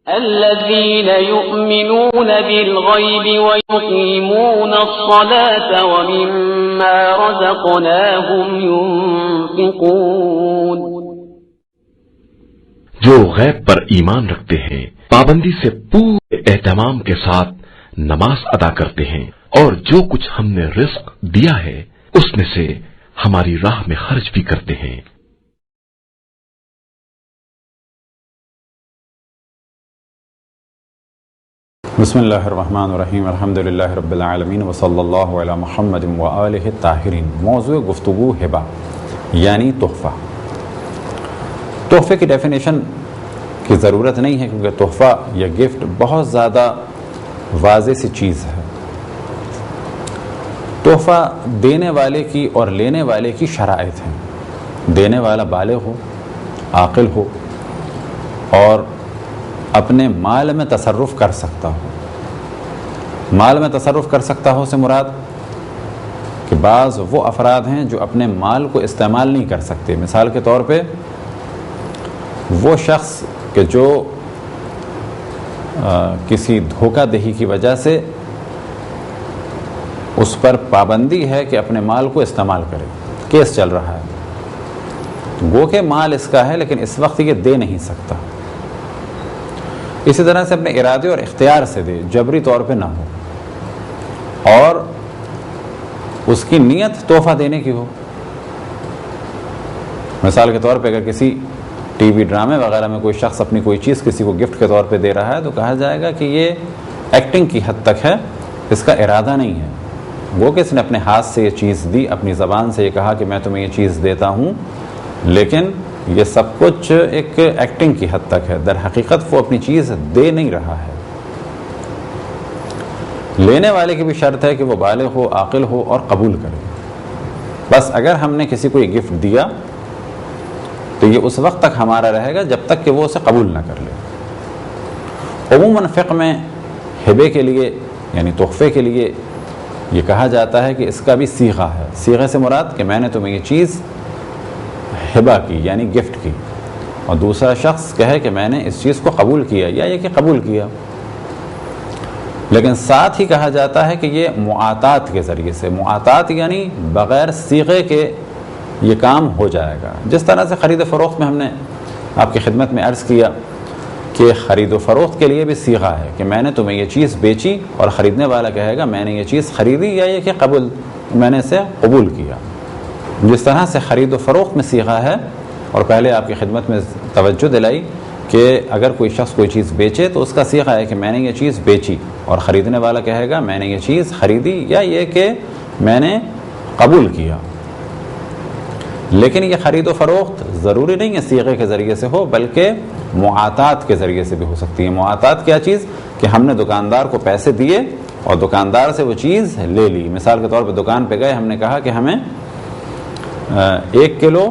الذين يؤمنون بالغيب ويقيمون الصلاة ومما رزقناهم ينفقون. جو غیب پر ایمان رکھتے ہیں، پابندی سے پورے اہتمام کے ساتھ نماز ادا کرتے ہیں، اور جو کچھ ہم نے رزق دیا ہے اس میں سے ہماری راہ میں خرچ بھی کرتے ہیں. بسم اللہ الرحمن الرحیم. الحمدللہ رب العالمین وصلی اللہ علی محمد وآلہ الطاہرین. موضوع گفتگو ہبہ یعنی تحفہ. تحفے کی ڈیفینیشن کی ضرورت نہیں ہے، کیونکہ تحفہ یا گفٹ بہت زیادہ واضح سی چیز ہے. تحفہ دینے والے کی اور لینے والے کی شرائط ہیں. دینے والا بالغ ہو، عاقل ہو، اور اپنے مال میں تصرف کر سکتا ہو. مال میں تصرف کر سکتا ہو سے مراد کہ بعض وہ افراد ہیں جو اپنے مال کو استعمال نہیں کر سکتے. مثال کے طور پہ وہ شخص کہ جو کسی دھوکہ دہی کی وجہ سے اس پر پابندی ہے کہ اپنے مال کو استعمال کرے. کیس چل رہا ہے، گو کہ مال اس کا ہے لیکن اس وقت یہ دے نہیں سکتا. اسی طرح سے اپنے ارادے اور اختیار سے دے، جبری طور پہ نہ ہو، اور اس کی نیت تحفہ دینے کی ہو. مثال کے طور پہ اگر کسی ٹی وی ڈرامے وغیرہ میں کوئی شخص اپنی کوئی چیز کسی کو گفٹ کے طور پہ دے رہا ہے تو کہا جائے گا کہ یہ ایکٹنگ کی حد تک ہے، اس کا ارادہ نہیں ہے. وہ کہ اس نے اپنے ہاتھ سے یہ چیز دی، اپنی زبان سے یہ کہا کہ میں تمہیں یہ چیز دیتا ہوں، لیکن یہ سب کچھ ایک ایکٹنگ کی حد تک ہے. در حقیقت وہ اپنی چیز دے نہیں رہا ہے. لینے والے کی بھی شرط ہے کہ وہ بالغ ہو، عاقل ہو اور قبول کرے. بس اگر ہم نے کسی کو یہ گفٹ دیا تو یہ اس وقت تک ہمارا رہے گا جب تک کہ وہ اسے قبول نہ کر لے. عموماً فقہ میں ہبے کے لیے یعنی تحفے کے لیے یہ کہا جاتا ہے کہ اس کا بھی صیغہ ہے. صیغے سے مراد کہ میں نے تمہیں یہ چیز ہبہ کی یعنی گفٹ کی، اور دوسرا شخص کہے کہ میں نے اس چیز کو قبول کیا، یا یہ کہ قبول کیا. لیکن ساتھ ہی کہا جاتا ہے کہ یہ معاطات کے ذریعے سے، معاطات یعنی بغیر صیغے کے یہ کام ہو جائے گا. جس طرح سے خرید و فروخت میں ہم نے آپ کی خدمت میں عرض کیا کہ خرید و فروخت کے لیے بھی صیغہ ہے کہ میں نے تمہیں یہ چیز بیچی، اور خریدنے والا کہے گا میں نے یہ چیز خریدی، یا یہ کہ میں نے اسے قبول کیا. جس طرح سے خرید و فروخت میں صیغہ ہے، اور پہلے آپ کی خدمت میں توجہ دلائی کہ اگر کوئی شخص کوئی چیز بیچے تو اس کا صیغہ ہے کہ میں نے یہ چیز بیچی، اور خریدنے والا کہے گا میں نے یہ چیز خریدی، یا یہ کہ میں نے قبول کیا. لیکن یہ خرید و فروخت ضروری نہیں ہے صیغے کے ذریعے سے ہو، بلکہ معاطات کے ذریعے سے بھی ہو سکتی ہے. معاطات کیا چیز؟ کہ ہم نے دکاندار کو پیسے دیے اور دکاندار سے وہ چیز لے لی. مثال کے طور پہ دکان پہ گئے، ہم نے کہا کہ ہمیں 1 کلو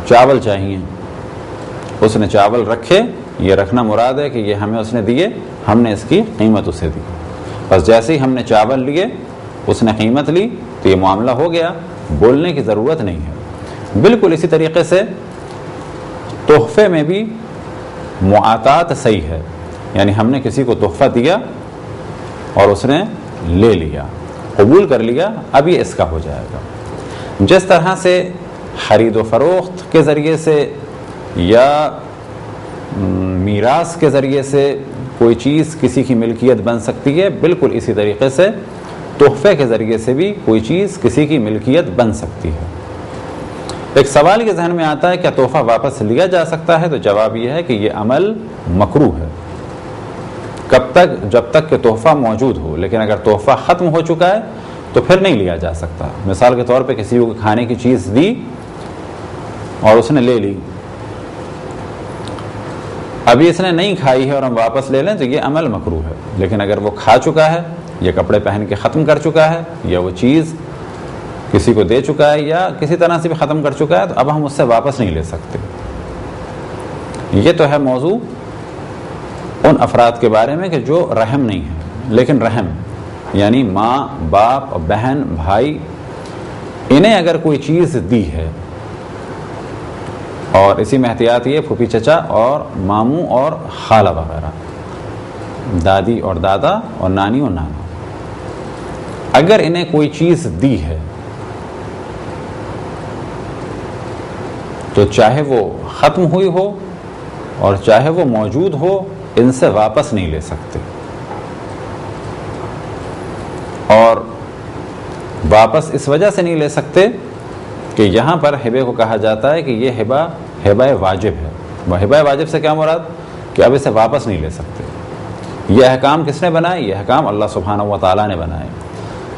چاول چاہیے. اس نے چاول رکھے، یہ رکھنا مراد ہے کہ یہ ہمیں اس نے دیے، ہم نے اس کی قیمت اسے دی. بس جیسے ہی ہم نے چاول لیے، اس نے قیمت لی، تو یہ معاملہ ہو گیا، بولنے کی ضرورت نہیں ہے. بالکل اسی طریقے سے تحفے میں بھی معاطات صحیح ہے، یعنی ہم نے کسی کو تحفہ دیا اور اس نے لے لیا، قبول کر لیا، اب یہ اس کا ہو جائے گا. جس طرح سے خرید و فروخت کے ذریعے سے یا میراث کے ذریعے سے کوئی چیز کسی کی ملکیت بن سکتی ہے، بالکل اسی طریقے سے تحفے کے ذریعے سے بھی کوئی چیز کسی کی ملکیت بن سکتی ہے. ایک سوال یہ ذہن میں آتا ہے کیا تحفہ واپس لیا جا سکتا ہے؟ تو جواب یہ ہے کہ یہ عمل مکروہ ہے. کب تک؟ جب تک کہ تحفہ موجود ہو. لیکن اگر تحفہ ختم ہو چکا ہے تو پھر نہیں لیا جا سکتا. مثال کے طور پہ کسی کو کھانے کی چیز دی اور اس نے لے لی، ابھی اس نے نہیں کھائی ہے اور ہم واپس لے لیں تو یہ عمل مکروہ ہے. لیکن اگر وہ کھا چکا ہے، یہ کپڑے پہن کے ختم کر چکا ہے، یا وہ چیز کسی کو دے چکا ہے، یا کسی طرح سے بھی ختم کر چکا ہے، تو اب ہم اس سے واپس نہیں لے سکتے. یہ تو ہے موضوع ان افراد کے بارے میں کہ جو رحم نہیں ہے. لیکن رحم یعنی ماں، باپ، بہن، بھائی، انہیں اگر کوئی چیز دی ہے اور اسی میں احتیاط یہ پھوپھی چچا اور ماموں اور خالہ وغیرہ، دادی اور دادا اور نانی اور نانا، اگر انہیں کوئی چیز دی ہے تو چاہے وہ ختم ہوئی ہو اور چاہے وہ موجود ہو، ان سے واپس نہیں لے سکتے. اور واپس اس وجہ سے نہیں لے سکتے کہ یہاں پر ہبے کو کہا جاتا ہے کہ یہ ہبہ واجب ہے. وہ ہبہ واجب سے کیا مراد؟ کہ اب اسے واپس نہیں لے سکتے. یہ احکام کس نے بنائے؟ یہ احکام اللہ سبحانہ و تعالیٰ نے بنائے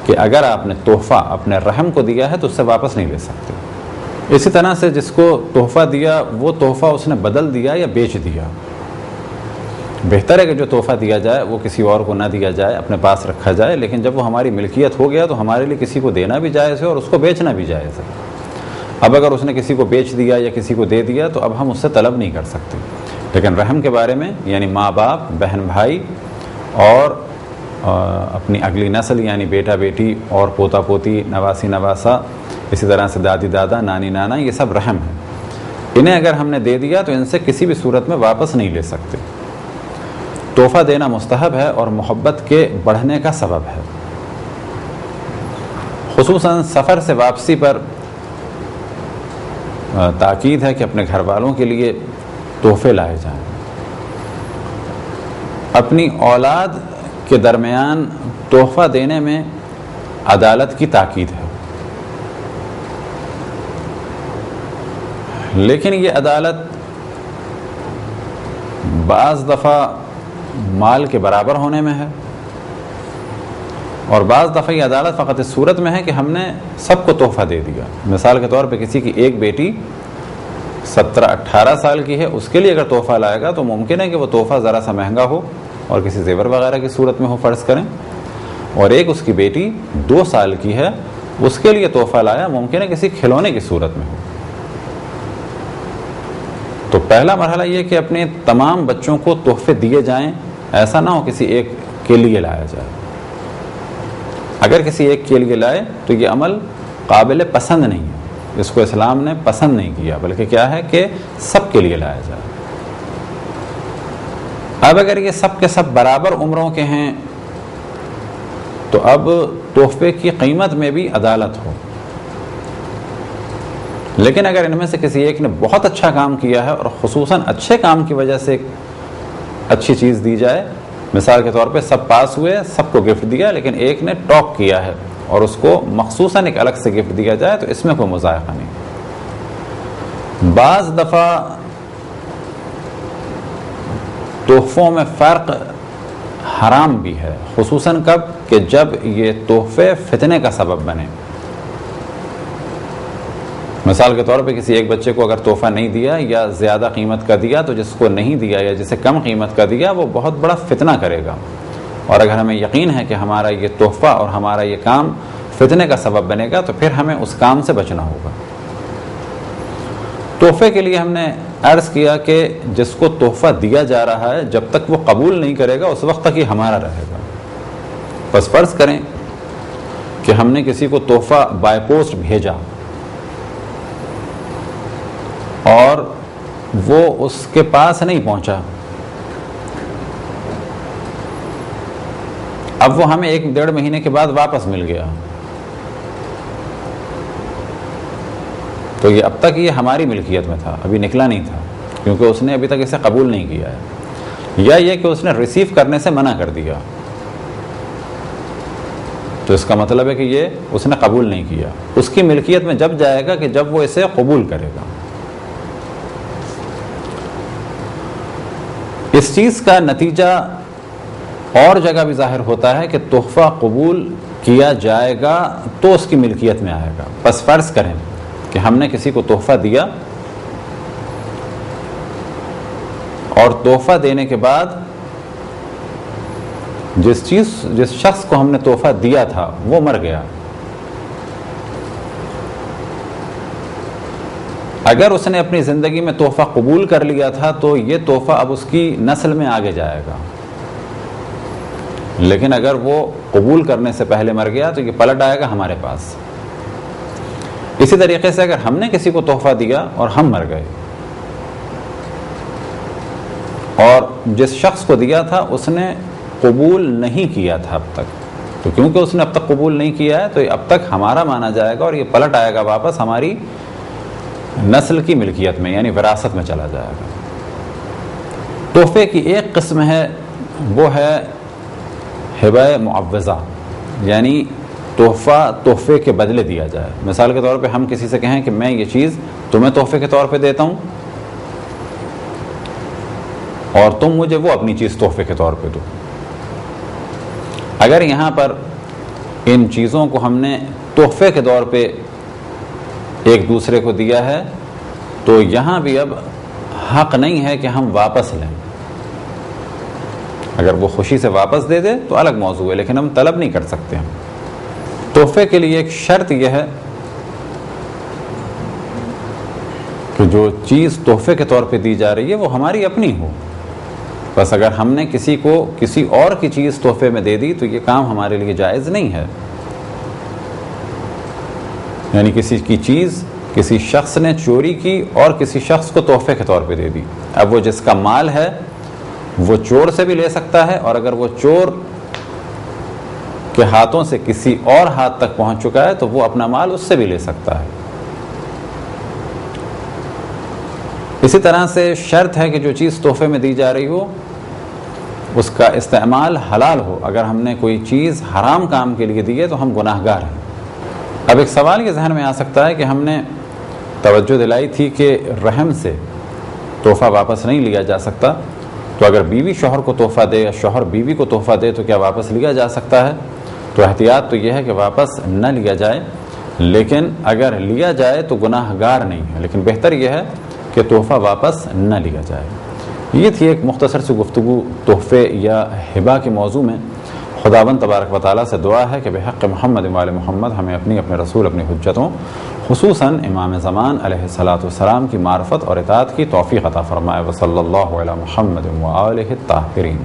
کہ اگر آپ نے تحفہ اپنے رحم کو دیا ہے تو اس سے واپس نہیں لے سکتے. اسی طرح سے جس کو تحفہ دیا وہ تحفہ اس نے بدل دیا یا بیچ دیا، بہتر ہے کہ جو تحفہ دیا جائے وہ کسی اور کو نہ دیا جائے، اپنے پاس رکھا جائے. لیکن جب وہ ہماری ملکیت ہو گیا تو ہمارے لیے کسی کو دینا بھی جائز ہے اور اس کو بیچنا بھی جائز ہے. اب اگر اس نے کسی کو بیچ دیا یا کسی کو دے دیا تو اب ہم اس سے طلب نہیں کر سکتے. لیکن رحم کے بارے میں یعنی ماں باپ، بہن بھائی اور اپنی اگلی نسل یعنی بیٹا بیٹی اور پوتا پوتی، نواسی نواسا، اسی طرح سے دادی دادا، نانی نانا، یہ سب رحم ہے. انہیں اگر ہم نے دے دیا تو ان سے کسی بھی صورت میں واپس نہیں لے سکتے. تحفہ دینا مستحب ہے اور محبت کے بڑھنے کا سبب ہے. خصوصاً سفر سے واپسی پر تاکید ہے کہ اپنے گھر والوں کے لیے تحفے لائے جائیں. اپنی اولاد کے درمیان تحفہ دینے میں عدالت کی تاکید ہے، لیکن یہ عدالت بعض دفعہ مال کے برابر ہونے میں ہے اور بعض دفعہ یہ عدالت فقط اس صورت میں ہے کہ ہم نے سب کو تحفہ دے دیا. مثال کے طور پہ کسی کی ایک بیٹی 17-18 سال کی ہے، اس کے لیے اگر تحفہ لائے گا تو ممکن ہے کہ وہ تحفہ ذرا سا مہنگا ہو اور کسی زیور وغیرہ کی صورت میں ہو فرض کریں، اور ایک اس کی بیٹی 2 سال کی ہے، اس کے لیے تحفہ لایا ممکن ہے کسی کھلونے کی صورت میں ہو. تو پہلا مرحلہ یہ کہ اپنے تمام بچوں کو تحفے دیے جائیں، ایسا نہ ہو کسی ایک کے لیے لایا جائے. اگر کسی ایک کے لیے لائے تو یہ عمل قابل پسند نہیں ہے، اس کو اسلام نے پسند نہیں کیا، بلکہ کیا ہے کہ سب کے لیے لایا جائے. اب اگر یہ سب کے سب برابر عمروں کے ہیں تو اب تحفے کی قیمت میں بھی عدالت ہو. لیکن اگر ان میں سے کسی ایک نے بہت اچھا کام کیا ہے اور خصوصاً اچھے کام کی وجہ سے اچھی چیز دی جائے، مثال کے طور پہ سب پاس ہوئے، سب کو گفٹ دیا، لیکن ایک نے ٹاپ کیا ہے اور اس کو مخصوصاً ایک الگ سے گفٹ دیا جائے تو اس میں کوئی مذائقہ نہیں. بعض دفعہ تحفوں میں فرق حرام بھی ہے، خصوصاً کب کہ جب یہ تحفے فتنے کا سبب بنے. مثال کے طور پہ کسی ایک بچے کو اگر تحفہ نہیں دیا یا زیادہ قیمت کا دیا تو جس کو نہیں دیا یا جسے کم قیمت کا دیا وہ بہت بڑا فتنہ کرے گا. اور اگر ہمیں یقین ہے کہ ہمارا یہ تحفہ اور ہمارا یہ کام فتنے کا سبب بنے گا تو پھر ہمیں اس کام سے بچنا ہوگا. تحفے کے لیے ہم نے عرض کیا کہ جس کو تحفہ دیا جا رہا ہے جب تک وہ قبول نہیں کرے گا اس وقت تک یہ ہمارا رہے گا. بس فرض کریں کہ ہم نے کسی کو تحفہ بائی پوسٹ بھیجا اور وہ اس کے پاس نہیں پہنچا، اب وہ ہمیں 1-1.5 مہینے کے بعد واپس مل گیا، تو یہ اب تک یہ ہماری ملکیت میں تھا، ابھی نکلا نہیں تھا کیونکہ اس نے ابھی تک اسے قبول نہیں کیا ہے. یا یہ کہ اس نے ریسیو کرنے سے منع کر دیا تو اس کا مطلب ہے کہ یہ اس نے قبول نہیں کیا. اس کی ملکیت میں جب جائے گا کہ جب وہ اسے قبول کرے گا. اس چیز کا نتیجہ اور جگہ بھی ظاہر ہوتا ہے کہ تحفہ قبول کیا جائے گا تو اس کی ملکیت میں آئے گا. بس فرض کریں کہ ہم نے کسی کو تحفہ دیا اور تحفہ دینے کے بعد جس شخص کو ہم نے تحفہ دیا تھا وہ مر گیا. اگر اس نے اپنی زندگی میں تحفہ قبول کر لیا تھا تو یہ تحفہ اب اس کی نسل میں آگے جائے گا، لیکن اگر وہ قبول کرنے سے پہلے مر گیا تو یہ پلٹ آئے گا ہمارے پاس. اسی طریقے سے اگر ہم نے کسی کو تحفہ دیا اور ہم مر گئے اور جس شخص کو دیا تھا اس نے قبول نہیں کیا تھا اب تک، تو کیونکہ اس نے اب تک قبول نہیں کیا ہے تو یہ اب تک ہمارا مانا جائے گا اور یہ پلٹ آئے گا واپس ہماری نسل کی ملکیت میں، یعنی وراثت میں چلا جائے گا۔ تحفے کی ایک قسم ہے وہ ہے ہبہ معوضہ، یعنی تحفے کے بدلے دیا جائے۔ مثال کے طور پہ ہم کسی سے کہیں کہ میں یہ چیز تمہیں تحفے کے طور پہ دیتا ہوں اور تم مجھے وہ اپنی چیز تحفے کے طور پہ دو۔ اگر یہاں پر ان چیزوں کو ہم نے تحفے کے طور پہ ایک دوسرے کو دیا ہے تو یہاں بھی اب حق نہیں ہے کہ ہم واپس لیں۔ اگر وہ خوشی سے واپس دے دے تو الگ موضوع ہے، لیکن ہم طلب نہیں کر سکتے۔ ہم تحفے کے لیے ایک شرط یہ ہے کہ جو چیز تحفے کے طور پہ دی جا رہی ہے وہ ہماری اپنی ہو۔ بس اگر ہم نے کسی کو کسی اور کی چیز تحفے میں دے دی تو یہ کام ہمارے لیے جائز نہیں ہے۔ یعنی کسی کی چیز کسی شخص نے چوری کی اور کسی شخص کو تحفے کے طور پہ دے دی، اب وہ جس کا مال ہے وہ چور سے بھی لے سکتا ہے، اور اگر وہ چور کے ہاتھوں سے کسی اور ہاتھ تک پہنچ چکا ہے تو وہ اپنا مال اس سے بھی لے سکتا ہے۔ اسی طرح سے شرط ہے کہ جو چیز تحفے میں دی جا رہی ہو اس کا استعمال حلال ہو۔ اگر ہم نے کوئی چیز حرام کام کے لیے دی ہے تو ہم گناہ گار ہیں۔ اب ایک سوال یہ ذہن میں آ سکتا ہے کہ ہم نے توجہ دلائی تھی کہ رحم سے تحفہ واپس نہیں لیا جا سکتا، تو اگر بیوی شوہر کو تحفہ دے یا شوہر بیوی کو تحفہ دے تو کیا واپس لیا جا سکتا ہے؟ تو احتیاط تو یہ ہے کہ واپس نہ لیا جائے، لیکن اگر لیا جائے تو گناہ گار نہیں ہے، لیکن بہتر یہ ہے کہ تحفہ واپس نہ لیا جائے۔ یہ تھی ایک مختصر سی گفتگو تحفے یا ہبہ کے موضوع میں۔ خداوند تبارک و تعالیٰ سے دعا ہے کہ بحق محمد وآل محمد ہمیں اپنے رسول اپنی حجتوں خصوصاً امام زمان علیہ الصلاۃ والسلام کی معرفت اور اطاعت کی توفیق عطا فرمائے۔ وصلی اللہ علی محمد وآلہ الطاہرین۔